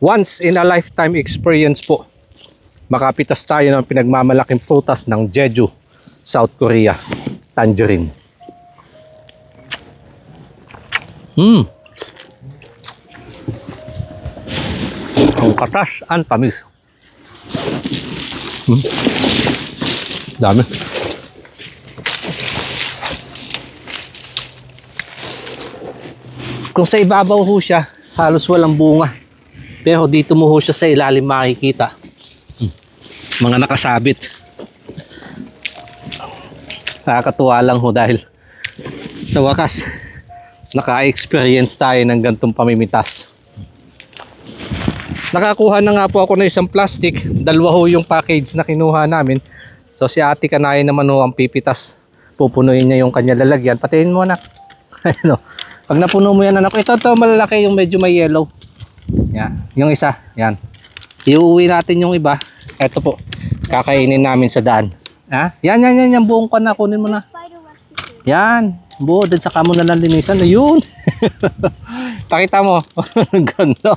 Once in a lifetime experience po. Makapitas tayo ng pinagmamalaking prutas ng Jeju, South Korea. Tangerine. Ang katas, ang tamis. Dami. Kung sa ibabaw ho siya, halos walang bunga. Pero dito mo ho siya sa ilalim makikita. Mga nakasabit. Nakakatuwa lang ho dahil sa wakas, naka-experience tayo ng gantong pamimitas. Nakakuha na nga po ako ng isang plastic. Dalawa ho yung package na kinuha namin. So si Ate Kanay naman ho ang pipitas. Pupunuin niya yung kanya lalagyan. Patiin mo na. Ano? Pag napuno mo yan anak, ito malalaki yung medyo may yellow. Yan. Yung isa. Yan. Iuwi natin yung iba. Ito po. Kakainin namin sa daan. Ha? Yan. Buong ka na. Kunin mo na. Yan. Buo. Din saka mo na lang linisan. Ayun. Pakita mo. Ganda.